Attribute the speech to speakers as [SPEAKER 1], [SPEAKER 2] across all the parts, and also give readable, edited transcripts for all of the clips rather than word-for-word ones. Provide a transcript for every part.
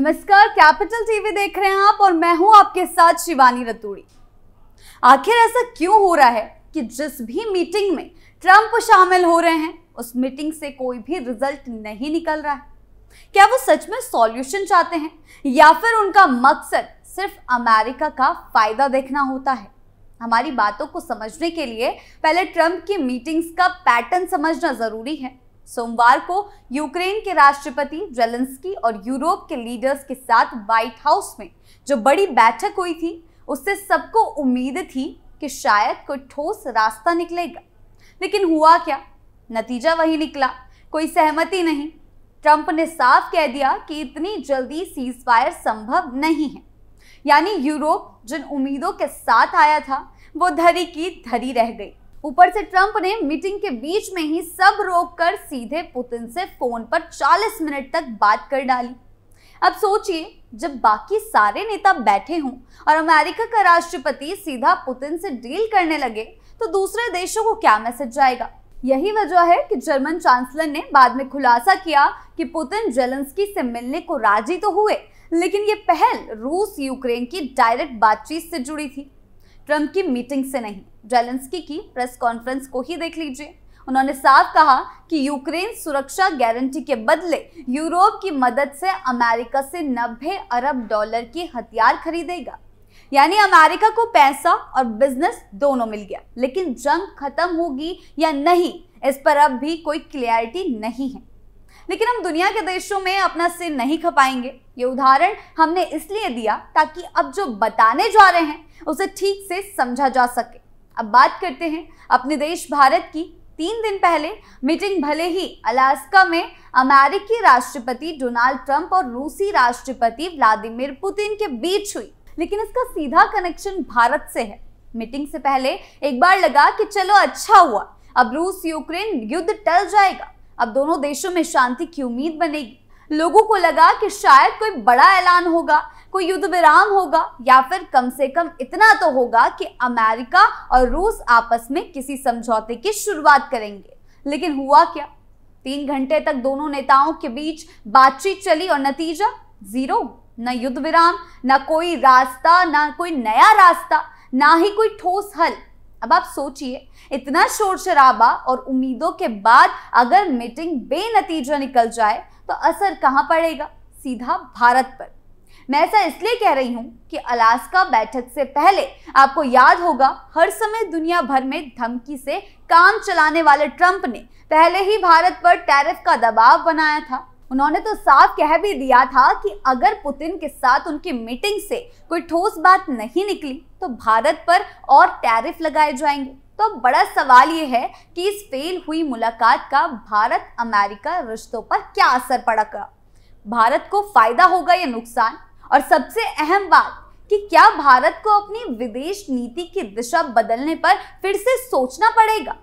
[SPEAKER 1] नमस्कार, capital TV देख रहे हैं आप और मैं हूं आपके साथ शिवानी रतूड़ी। आखिर ऐसा क्यों हो रहा है कि जिस भी मीटिंग में ट्रंप शामिल हो रहे हैं उस मीटिंग से कोई भी रिजल्ट नहीं निकल रहा है? क्या वो सच में सॉल्यूशन चाहते हैं या फिर उनका मकसद सिर्फ अमेरिका का फायदा देखना होता है? हमारी बातों को समझने के लिए पहले ट्रंप की मीटिंग्स का पैटर्न समझना जरूरी है। सोमवार को यूक्रेन के राष्ट्रपति जेलेंस्की और यूरोप के लीडर्स के साथ व्हाइट हाउस में जो बड़ी बैठक हुई थी, उससे सबको उम्मीद थी कि शायद कोई ठोस रास्ता निकलेगा। लेकिन हुआ क्या? नतीजा वही निकला, कोई सहमति नहीं। ट्रंप ने साफ कह दिया कि इतनी जल्दी सीजफायर संभव नहीं है। यानी यूरोप जिन उम्मीदों के साथ आया था वो धरी की धरी रह गई। ऊपर से ट्रंप ने मीटिंग के बीच में ही सब रोककर सीधे पुतिन से फोन पर 40 मिनट तक बात कर डाली। अब सोचिए, जब बाकी सारे नेता बैठे हों और अमेरिका का राष्ट्रपति सीधा पुतिन से डील करने लगे तो दूसरे देशों को क्या मैसेज जाएगा? यही वजह है कि जर्मन चांसलर ने बाद में खुलासा किया कि पुतिन जेलेंस्की से मिलने को राजी तो हुए, लेकिन ये पहल रूस यूक्रेन की डायरेक्ट बातचीत से जुड़ी थी, ट्रंप की मीटिंग से नहीं। जेलेंस्की की प्रेस कॉन्फ्रेंस को ही देख लीजिए। उन्होंने साफ कहा कि यूक्रेन सुरक्षा गारंटी के बदले यूरोप की मदद से अमेरिका से 90 अरब डॉलर की हथियार खरीदेगा। यानी अमेरिका को पैसा और बिजनेस दोनों मिल गया, लेकिन जंग खत्म होगी या नहीं इस पर अब भी कोई क्लैरिटी नहीं है। लेकिन हम दुनिया के देशों में अपना सिर नहीं खपाएंगे। ये उदाहरण हमने इसलिए दिया ताकि अब जो बताने जा रहे हैं उसे ठीक से समझा जा सके। अब बात करते हैं अपने देश भारत की। 3 दिन पहले मीटिंग भले ही अलास्का में अमेरिकी राष्ट्रपति डोनाल्ड ट्रंप और रूसी राष्ट्रपति व्लादिमीर पुतिन के बीच हुई, लेकिन इसका सीधा कनेक्शन भारत से है। मीटिंग से पहले एक बार लगा कि चलो अच्छा हुआ, अब रूस यूक्रेन युद्ध टल जाएगा, अब दोनों देशों में शांति की उम्मीद बनेगी। लोगों को लगा कि शायद कोई बड़ा ऐलान होगा, कोई युद्ध विराम होगा, या फिर कम से कम इतना तो होगा कि अमेरिका और रूस आपस में किसी समझौते की शुरुआत करेंगे। लेकिन हुआ क्या? 3 घंटे तक दोनों नेताओं के बीच बातचीत चली और नतीजा जीरो। न युद्ध विराम, न कोई रास्ता, न कोई नया रास्ता, ना ही कोई ठोस हल। अब आप सोचिए, इतना शोर शराबा और उम्मीदों के बाद अगर मीटिंग बेनतीजा निकल जाए तो असर कहां पड़ेगा? सीधा भारत पर। मैं ऐसा इसलिए कह रही हूं कि अलास्का बैठक से पहले आपको याद होगा, हर समय दुनिया भर में धमकी से काम चलाने वाले ट्रंप ने पहले ही भारत पर टैरिफ का दबाव बनाया था। उन्होंने तो साफ कह भी दिया था कि अगर पुतिन के साथ उनकी मीटिंग से कोई ठोस बात नहीं निकली तो भारत पर और टैरिफ लगाए जाएंगे। तो अब बड़ा सवाल ये है कि इस फेल हुई मुलाकात का भारत अमेरिका रिश्तों पर क्या असर पड़ेगा? भारत को फायदा होगा या नुकसान? और सबसे अहम बात कि क्या भारत को अपनी विदेश नीति की दिशा बदलने पर फिर से सोचना पड़ेगा?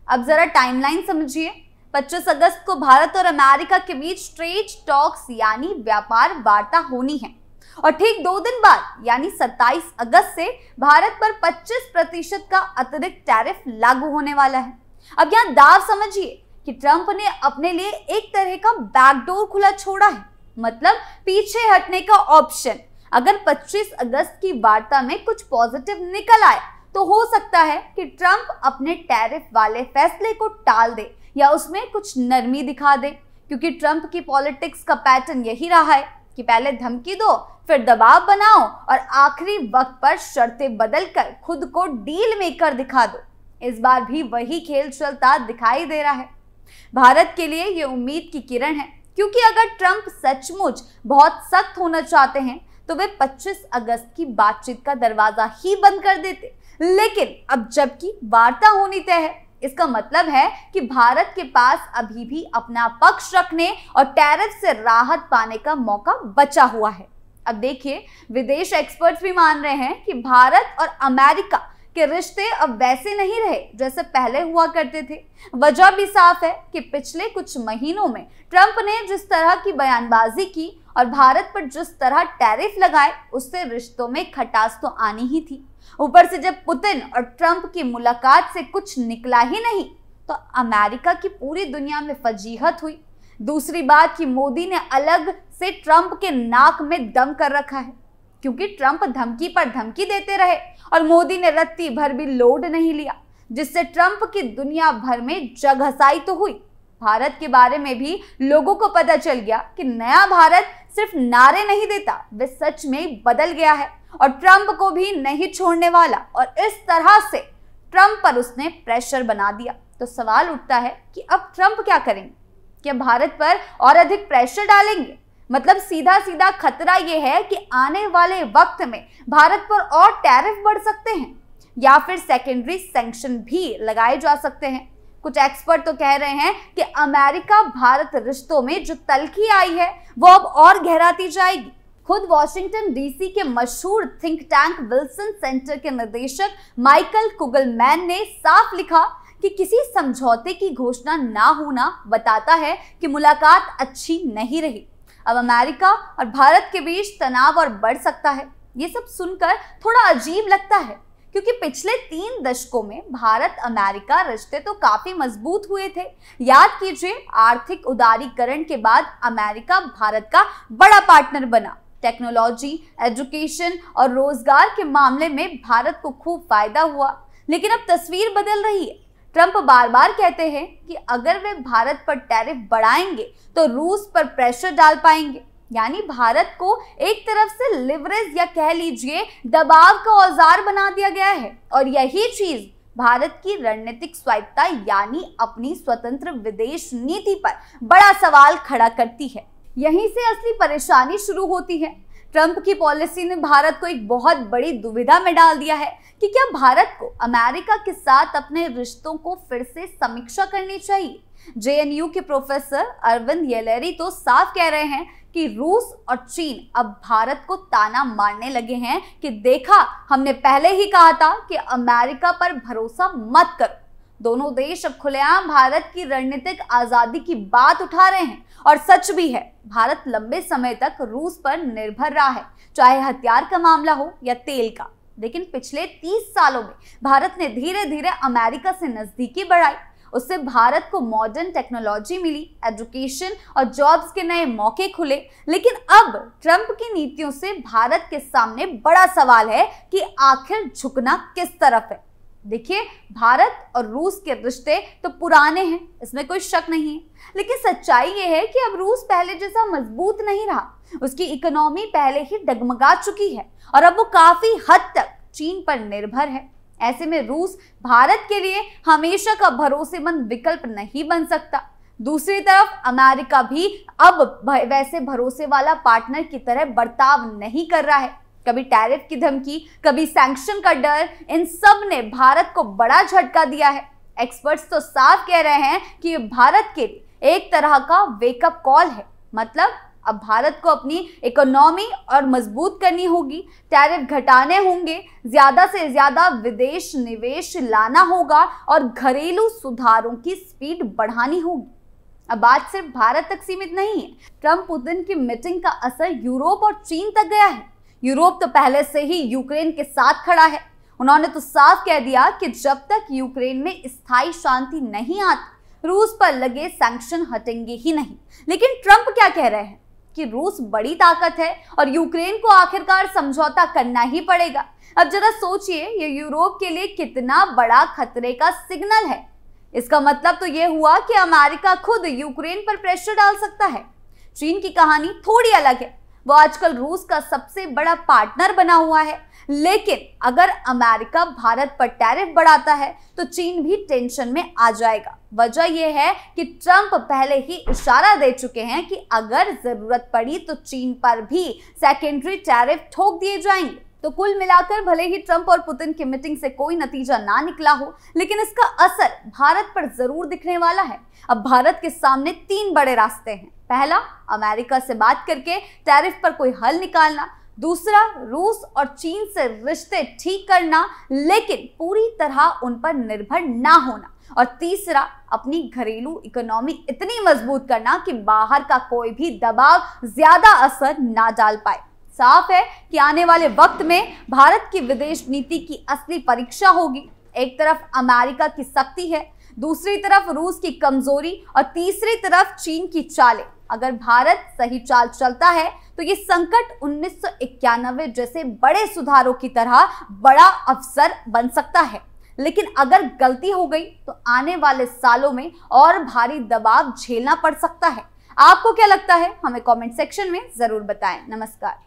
[SPEAKER 1] अब जरा टाइमलाइन समझिए। 25 अगस्त को भारत और अमेरिका के बीच ट्रेड टॉक्स यानी व्यापार वार्ता होनी है और ठीक 2 दिन बाद यानी 27 अगस्त से भारत पर 25% का अतिरिक्त टैरिफ लागू होने वाला है। अब यहाँ दाव समझिए कि ट्रंप ने अपने लिए एक तरह का बैकडोर खुला छोड़ा है, मतलब पीछे हटने का ऑप्शन। अगर 25 अगस्त की वार्ता में कुछ पॉजिटिव निकल आए तो हो सकता है कि ट्रंप अपने टैरिफ वाले फैसले को टाल दे या उसमें कुछ नरमी दिखा दे, क्योंकि ट्रंप की पॉलिटिक्स का पैटर्न यही रहा है कि पहले धमकी दो, फिर दबाव बनाओ और आखिरी वक्त पर शर्तें बदलकर खुद को डील मेकर दिखा दो। इस बार भी वही खेल चलता दिखाई दे रहा है। भारत के लिए ये उम्मीद की किरण है, क्योंकि अगर ट्रंप सचमुच बहुत सख्त होना चाहते हैं तो वे 25 अगस्त की बातचीत का दरवाजा ही बंद कर देते। लेकिन अब जबकि वार्ता होनी तय है, इसका मतलब है कि भारत के पास अभी भी अपना पक्ष रखने और टैरिफ से राहत पाने का मौका बचा हुआ है। अब देखिए, विदेश एक्सपर्ट्स भी मान रहे हैं कि भारत और अमेरिका के रिश्ते अब वैसे नहीं रहे जैसे पहले हुआ करते थे। वजह भी साफ है कि पिछले कुछ महीनों में ट्रंप ने जिस तरह की बयानबाजी की और भारत पर जिस तरह टैरिफ लगाए, उससे रिश्तों में खटास तो आनी ही थी। ऊपर से जब पुतिन और ट्रंप की मुलाकात से कुछ निकला ही नहीं तो अमेरिका की पूरी दुनिया में फजीहत हुई। दूसरी बात कि मोदी ने अलग से ट्रंप के नाक में दम कर रखा है, क्योंकि ट्रंप धमकी पर धमकी देते रहे और मोदी ने रत्ती भर भी लोड नहीं लिया, जिससे ट्रंप की दुनिया भर में जगहसाई तो हुई। भारत के बारे में भी लोगों को पता चल गया कि नया भारत सिर्फ नारे नहीं देता, वे सच में बदल गया है और ट्रंप को भी नहीं छोड़ने वाला। और इस तरह से ट्रंप पर उसने प्रेशर बना दिया। तो सवाल उठता है कि अब ट्रंप क्या करेंगे? क्या भारत पर और अधिक प्रेशर डालेंगे? मतलब सीधा सीधा खतरा यह है कि आने वाले वक्त में भारत पर और टैरिफ बढ़ सकते हैं या फिर सेकेंडरी सैंक्शन भी लगाए जा सकते हैं। कुछ एक्सपर्ट तो कह रहे हैं कि अमेरिका भारत रिश्तों में जो तलखी आई है वो अब और गहराती जाएगी। खुद वॉशिंगटन डीसी के मशहूर थिंक टैंक विल्सन सेंटर के निदेशक माइकल कुगलमैन ने साफ लिखा कि किसी समझौते की घोषणा ना होना बताता है कि मुलाकात अच्छी नहीं रही। अब अमेरिका और भारत के बीच तनाव और बढ़ सकता है। ये सब सुनकर थोड़ा अजीब लगता है, क्योंकि पिछले 3 दशकों में भारत अमेरिका रिश्ते तो काफी मजबूत हुए थे। याद कीजिए, आर्थिक उदारीकरण के बाद अमेरिका भारत का बड़ा पार्टनर बना। टेक्नोलॉजी, एजुकेशन और रोजगार के मामले में भारत को खूब फायदा हुआ। लेकिन अब तस्वीर बदल रही है। ट्रंप बार बार कहते हैं कि अगर वे भारत पर टैरिफ बढ़ाएंगे तो रूस पर प्रेशर डाल पाएंगे। यानी भारत को एक तरफ से लिवरेज या कह लीजिए दबाव का औजार बना दिया गया है। और यही चीज भारत की रणनीतिक स्वायत्तता यानी अपनी स्वतंत्र विदेश नीति पर बड़ा सवाल खड़ा करती है। यहीं से असली परेशानी शुरू होती है। ट्रंप की पॉलिसी ने भारत को एक बहुत बड़ी दुविधा में डाल दिया है कि क्या भारत को अमेरिका के साथ अपने रिश्तों को फिर से समीक्षा करनी चाहिए। जेएनयू के प्रोफेसर अरविंद येलेरी तो साफ कह रहे हैं कि रूस और चीन अब भारत को ताना मारने लगे हैं कि देखा, हमने पहले ही कहा था कि अमेरिका पर भरोसा मत करो। दोनों देश अब खुलेआम भारत की रणनीतिक आजादी की बात उठा रहे हैं। और सच भी है, भारत लंबे समय तक रूस पर निर्भर रहा है, चाहे हथियार का मामला हो या तेल का। लेकिन पिछले 30 सालों में भारत ने धीरे धीरे अमेरिका से नजदीकी बढ़ाई। उससे भारत को मॉडर्न टेक्नोलॉजी मिली, एजुकेशन और जॉब्स के नए मौके खुले। लेकिन अब ट्रंप की नीतियों से भारत के सामने बड़ा सवाल है कि आखिर झुकना किस तरफ है। देखिए, भारत और रूस के रिश्ते तो पुराने हैं, इसमें कोई शक नहीं है। लेकिन सच्चाई ये है कि अब रूस पहले जैसा मजबूत नहीं रहा। उसकी इकोनॉमी पहले ही डगमगा चुकी है और अब वो काफी हद तक चीन पर निर्भर है। ऐसे में रूस भारत के लिए हमेशा का भरोसेमंद विकल्प नहीं बन सकता। दूसरी तरफ अमेरिका भी अब वैसे भरोसे वाला पार्टनर की तरह बर्ताव नहीं कर रहा है। कभी टैरिफ की धमकी, कभी सैंक्शन का डर, इन सब ने भारत को बड़ा झटका दिया है। एक्सपर्ट्स तो साफ कह रहे हैं कि ये भारत के लिए एक तरह का वेकअप कॉल है। मतलब अब भारत को अपनी इकोनॉमी और मजबूत करनी होगी, टैरिफ घटाने होंगे, ज्यादा से ज्यादा विदेश निवेश लाना होगा और घरेलू सुधारों की स्पीड बढ़ानी होगी। अब बात सिर्फ भारत तक सीमित नहीं है। ट्रंप पुतिन की मीटिंग का असर यूरोप और चीन तक गया है। यूरोप तो पहले से ही यूक्रेन के साथ खड़ा है। उन्होंने तो साफ कह दिया कि जब तक यूक्रेन में स्थायी शांति नहीं आती, रूस पर लगे सैंक्शन हटेंगे ही नहीं। लेकिन ट्रंप क्या कह रहे हैं कि रूस बड़ी ताकत है और यूक्रेन को आखिरकार समझौता करना ही पड़ेगा। अब जरा सोचिए, ये यूरोप के लिए कितना बड़ा खतरे का सिग्नल है। इसका मतलब तो ये हुआ कि अमेरिका खुद यूक्रेन पर प्रेशर डाल सकता है। चीन की कहानी थोड़ी अलग है। वो आजकल रूस का सबसे बड़ा पार्टनर बना हुआ है। लेकिन अगर अमेरिका भारत पर टैरिफ बढ़ाता है तो चीन भी टेंशन में आ जाएगा। वजह यह है कि ट्रंप पहले ही इशारा दे चुके हैं कि अगर जरूरत पड़ी तो चीन पर भी सेकेंडरी टैरिफ ठोक दिए जाएंगे। तो कुल मिलाकर भले ही ट्रंप और पुतिन की मीटिंग से कोई नतीजा ना निकला हो, लेकिन इसका असर भारत पर जरूर दिखने वाला है। अब भारत के सामने 3 बड़े रास्ते हैं। पहला, अमेरिका से बात करके टैरिफ पर कोई हल निकालना। दूसरा, रूस और चीन से रिश्ते ठीक करना लेकिन पूरी तरह उन पर निर्भर ना होना। और तीसरा, अपनी घरेलू इकोनॉमी इतनी मजबूत करना कि बाहर का कोई भी दबाव ज्यादा असर ना डाल पाए। साफ है कि आने वाले वक्त में भारत की विदेश नीति की असली परीक्षा होगी। एक तरफ अमेरिका की शक्ति है, दूसरी तरफ रूस की कमजोरी और तीसरी तरफ चीन की चालें। अगर भारत सही चाल चलता है तो ये संकट 1991 जैसे बड़े सुधारों की तरह बड़ा अवसर बन सकता है, लेकिन अगर गलती हो गई तो आने वाले सालों में और भारी दबाव झेलना पड़ सकता है। आपको क्या लगता है? हमें कमेंट सेक्शन में जरूर बताएं। नमस्कार।